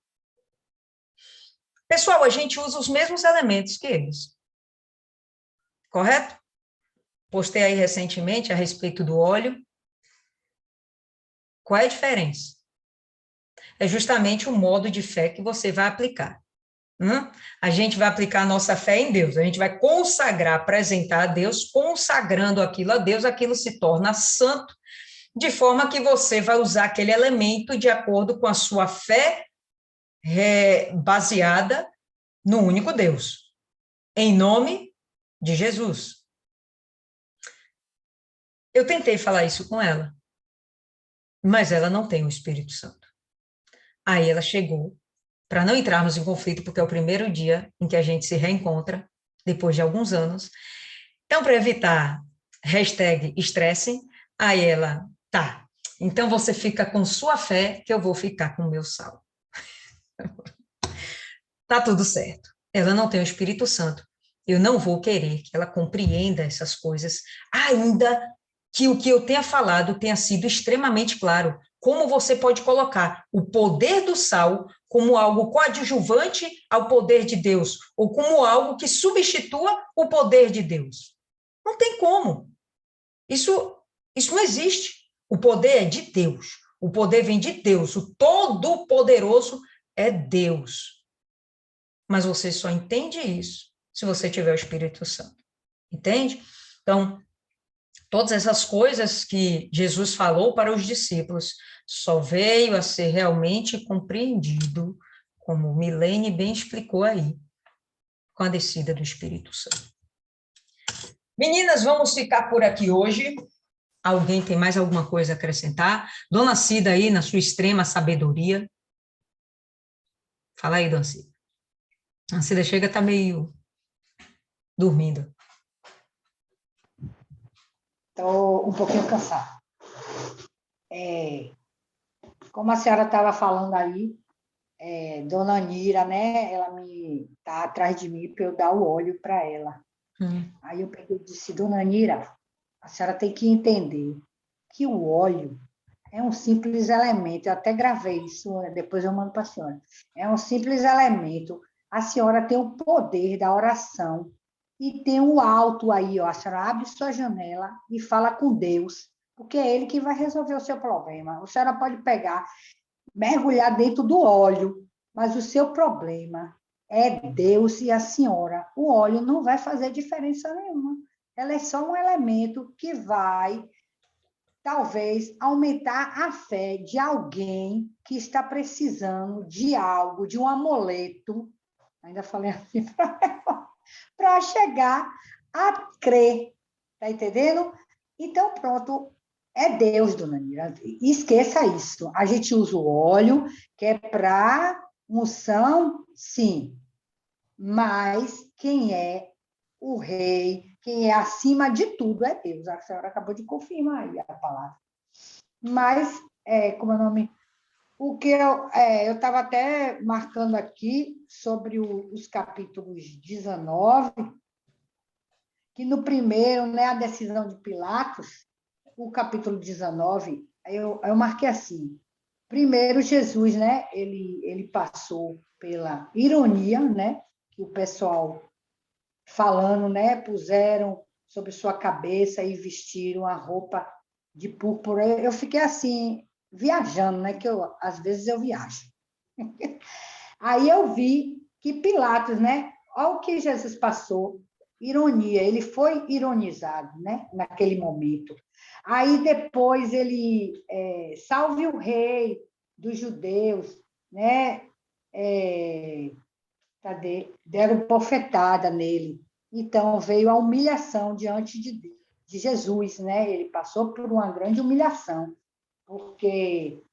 Pessoal, a gente usa os mesmos elementos que eles. Correto? Postei aí recentemente a respeito do óleo. Qual é a diferença? É justamente o modo de fé que você vai aplicar. A gente vai aplicar a nossa fé em Deus, a gente vai consagrar, apresentar a Deus, consagrando aquilo a Deus, aquilo se torna santo, de forma que você vai usar aquele elemento de acordo com a sua fé baseada no único Deus, em nome de Jesus. Eu tentei falar isso com ela, mas ela não tem o Espírito Santo. Aí ela chegou, para não entrarmos em conflito, porque é o primeiro dia em que a gente se reencontra, depois de alguns anos. Então, para evitar #estresse, aí ela, tá, então você fica com sua fé, que eu vou ficar com o meu sal. Tá tudo certo. Ela não tem o Espírito Santo. Eu não vou querer que ela compreenda essas coisas, ainda que o que eu tenha falado tenha sido extremamente claro. Como você pode colocar o poder do sal como algo coadjuvante ao poder de Deus, ou como algo que substitua o poder de Deus? Não tem como. Isso não existe. O poder é de Deus. O poder vem de Deus. O Todo-Poderoso é Deus. Mas você só entende isso se você tiver o Espírito Santo. Entende? Então, todas essas coisas que Jesus falou para os discípulos só veio a ser realmente compreendido, como Milene bem explicou aí, com a descida do Espírito Santo. Meninas, vamos ficar por aqui hoje. Alguém tem mais alguma coisa a acrescentar? Dona Cida aí, na sua extrema sabedoria. Fala aí, Dona Cida. A Cida chega, tá meio dormindo. Estou um pouquinho cansada. Como a senhora estava falando aí, Dona Anira, né? Ela está atrás de mim para eu dar o óleo para ela. Aí eu peguei e disse, Dona Anira, a senhora tem que entender que o óleo é um simples elemento. Eu até gravei isso, depois eu mando para a senhora. É um simples elemento. A senhora tem o poder da oração e tem o alto aí, ó. A senhora abre sua janela e fala com Deus, porque é Ele que vai resolver o seu problema. A senhora pode pegar, mergulhar dentro do óleo, mas o seu problema é Deus e a senhora. O óleo não vai fazer diferença nenhuma. Ela é só um elemento que vai, talvez, aumentar a fé de alguém que está precisando de algo, de um amuleto. Ainda falei assim para chegar a crer, tá entendendo? Então, pronto, É Deus, dona Nira. Esqueça isso. A gente usa o óleo, que é para unção, sim. Mas quem é o rei, quem é acima de tudo é Deus. A senhora acabou de confirmar aí a palavra. Mas, como é o nome? O que eu estava até marcando aqui sobre os capítulos 19, que no primeiro, né, a decisão de Pilatos, o capítulo 19, eu marquei assim. Primeiro, Jesus, né, ele passou pela ironia, né, que o pessoal falando, né, puseram sobre sua cabeça e vestiram a roupa de púrpura. Eu fiquei assim, viajando, né, que às vezes eu viajo. Aí eu vi que Pilatos, né, olha o que Jesus passou, ironia, ele foi ironizado, né, naquele momento. Aí depois ele, salve o rei dos judeus, né, cadê? Deram bofetada nele. Então veio a humilhação diante de Jesus, né? Ele passou por uma grande humilhação, porque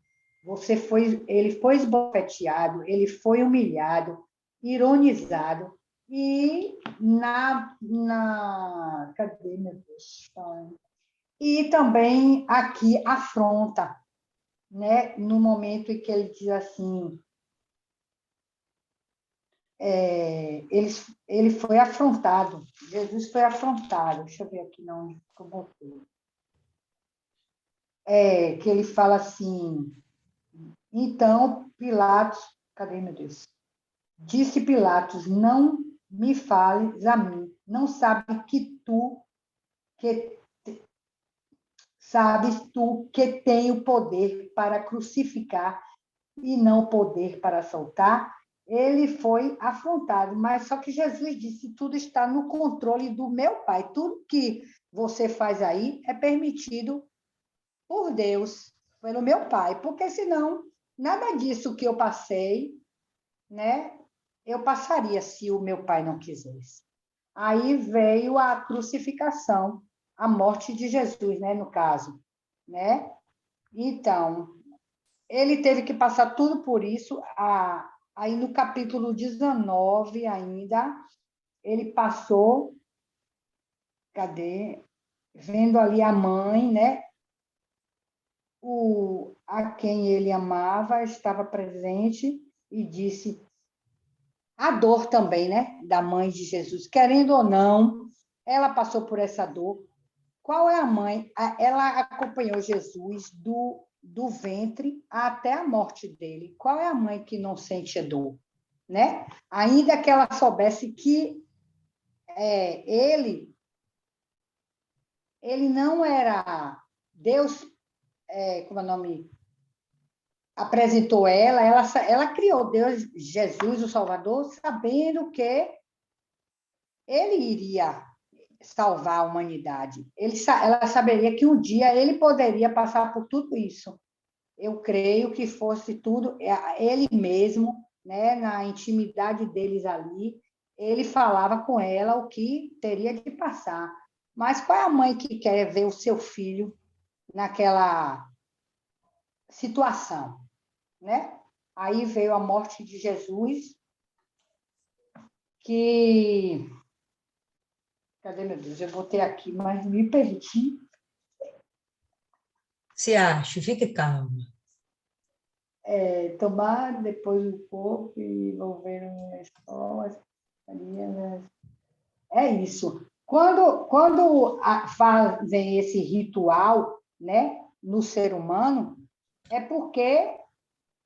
ele foi esbofeteado, ele foi humilhado, ironizado, e cadê, meu Deus? E também aqui afronta, né? No momento em que ele diz assim, ele foi afrontado, Jesus foi afrontado, deixa eu ver aqui onde eu botei. Que ele fala assim, então Pilatos, cadê, meu Deus? Disse Pilatos, não me fales a mim, não sabes tu que tenho poder para crucificar e não poder para soltar? Ele foi afrontado, mas só que Jesus disse, tudo está no controle do meu Pai, tudo que você faz aí é permitido por Deus, pelo meu Pai, porque senão nada disso que eu passei, né, eu passaria se o meu Pai não quisesse. Aí veio a crucificação, a morte de Jesus, né, no caso, né? Então, ele teve que passar tudo por isso. Aí no capítulo 19 ainda, ele passou, cadê? Vendo ali a mãe, né? A quem ele amava estava presente e disse a dor também, né? Da mãe de Jesus. Querendo ou não, ela passou por essa dor. Qual é a mãe? Ela acompanhou Jesus do ventre até a morte dele. Qual é a mãe que não sente dor? Né? Ainda que ela soubesse que ele não era Deus, como é o nome? Apresentou ela criou Deus, Jesus, o Salvador, sabendo que ele iria salvar a humanidade. Ela saberia que um dia ele poderia passar por tudo isso. Eu creio que fosse tudo ele mesmo, né, na intimidade deles ali, ele falava com ela o que teria de passar. Mas qual é a mãe que quer ver o seu filho naquela situação, né? Aí veio a morte de Jesus, que... Cadê, meu Deus? Eu botei aqui, mas me perdi. Se ache, fique calma. Tomar depois o corpo e envolver as costas. É isso. Quando fazem esse ritual, né, no ser humano, é porque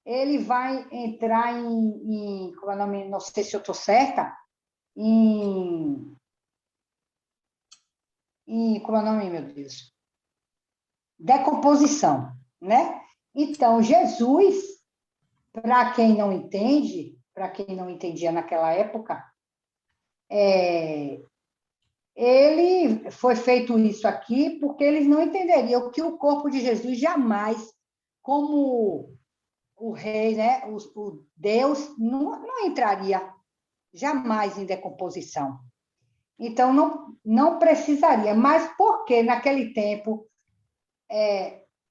ele vai entrar como é o nome? Não sei se eu estou certa, como é o nome, meu Deus? Decomposição, né? Então, Jesus, para quem não entende, para quem não entendia naquela época, ele foi feito isso aqui porque eles não entenderiam que o corpo de Jesus jamais, como o rei, né, o Deus, não entraria jamais em decomposição. Então, não precisaria. Mas por que naquele tempo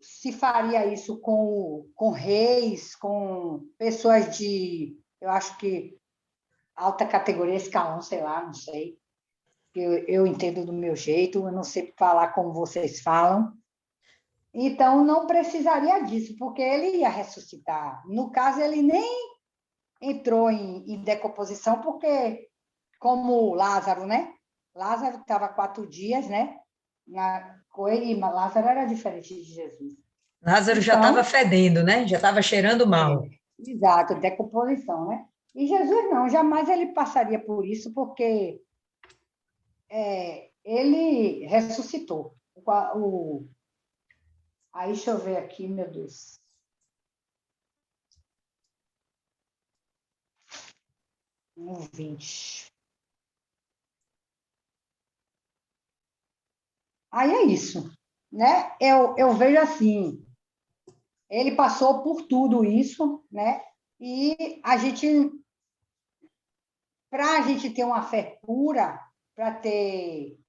se faria isso com reis, com pessoas de, eu acho que, alta categoria, escalão, sei lá, não sei. Eu entendo do meu jeito, eu não sei falar como vocês falam. Então, não precisaria disso, porque ele ia ressuscitar. No caso, ele nem entrou em decomposição, porque, como Lázaro, né? Lázaro estava 4 dias, né? Com ele, e Lázaro era diferente de Jesus. Lázaro já Então, estava fedendo, né? Já estava cheirando mal. exato, decomposição, né? E Jesus não, jamais ele passaria por isso, porque ele ressuscitou. Aí, deixa eu ver aqui, meu Deus. No 20. Aí é isso, né? Eu vejo assim, ele passou por tudo isso, né? E para a gente ter uma fé pura, para ter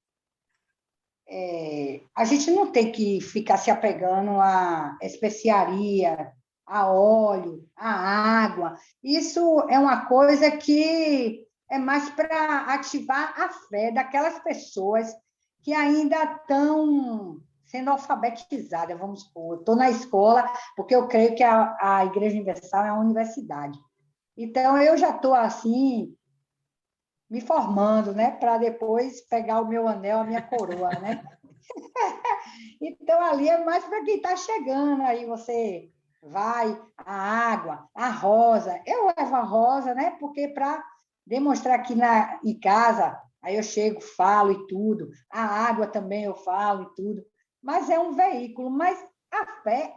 a gente não tem que ficar se apegando a especiaria, a óleo, a água. Isso é uma coisa que é mais para ativar a fé daquelas pessoas que ainda estão sendo alfabetizadas, vamos supor. Estou na escola, porque eu creio que a Igreja Universal é uma universidade. Então, eu já estou assim, me formando, né, para depois pegar o meu anel, a minha coroa, né? Então, ali é mais para quem está chegando, aí você vai, a água, a rosa. Eu levo a rosa, né? Porque para demonstrar que em casa, aí eu chego, falo e tudo. A água também eu falo e tudo. Mas é um veículo, mas a fé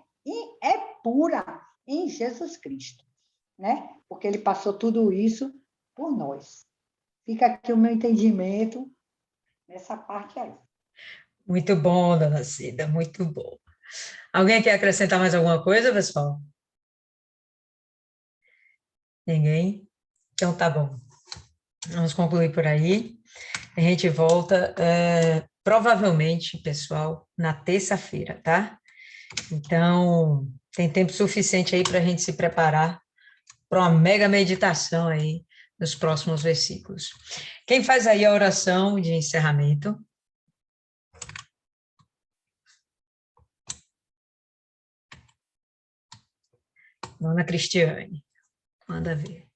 é pura em Jesus Cristo, né? Porque ele passou tudo isso por nós. Fica aqui o meu entendimento nessa parte aí. Muito bom, dona Cida, muito bom. Alguém quer acrescentar mais alguma coisa, pessoal? Ninguém? Então, tá bom. Vamos concluir por aí. A gente volta, provavelmente, pessoal, na terça-feira, tá? Então, tem tempo suficiente aí para a gente se preparar para uma mega meditação aí nos próximos versículos. Quem faz aí a oração de encerramento? Dona Cristiane, manda ver.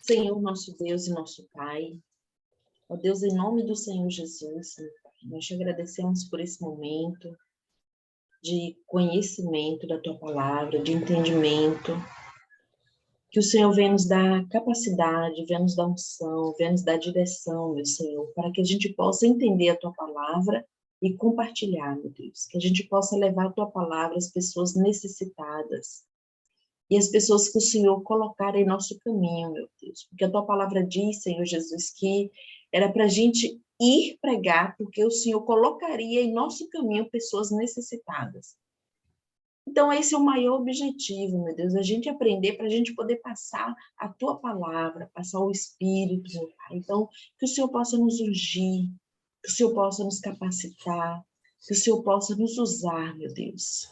Senhor, nosso Deus e nosso Pai, ó Deus, em nome do Senhor Jesus, nós te agradecemos por esse momento de conhecimento da Tua Palavra, de entendimento, que o Senhor venha nos dar capacidade, venha nos dar unção, venha nos dar direção, meu Senhor, para que a gente possa entender a Tua Palavra e compartilhar, meu Deus, que a gente possa levar a Tua Palavra às pessoas necessitadas e as pessoas que o Senhor colocar em nosso caminho, meu Deus, porque a Tua Palavra diz, Senhor Jesus, que era para a gente ir pregar, porque o Senhor colocaria em nosso caminho pessoas necessitadas. Então, esse é o maior objetivo, meu Deus, a gente aprender para a gente poder passar a Tua Palavra, passar o Espírito, meu Pai. Então, que o Senhor possa nos ungir, que o Senhor possa nos capacitar, que o Senhor possa nos usar, meu Deus.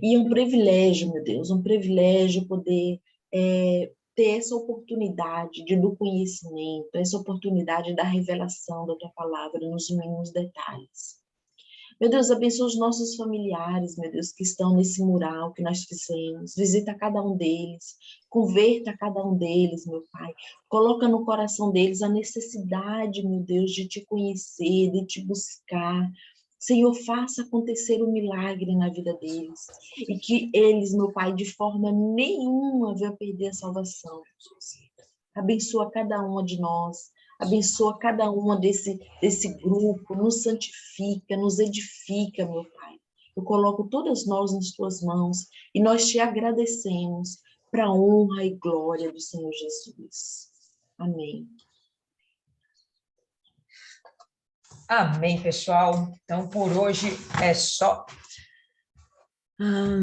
E é um privilégio, meu Deus, um privilégio poder ter essa oportunidade do conhecimento, essa oportunidade da revelação da Tua Palavra nos mínimos detalhes. Meu Deus, abençoa os nossos familiares, meu Deus, que estão nesse mural que nós fizemos. Visita cada um deles, converta cada um deles, meu Pai. Coloca no coração deles a necessidade, meu Deus, de Te conhecer, de Te buscar. Senhor, faça acontecer um milagre na vida deles. E que eles, meu Pai, de forma nenhuma venham perder a salvação. Abençoa cada uma de nós. Abençoa cada uma desse grupo, nos santifica, nos edifica, meu Pai. Eu coloco todas nós nas Tuas mãos e nós Te agradecemos para a honra e glória do Senhor Jesus. Amém. Amém, pessoal. Então, por hoje é só.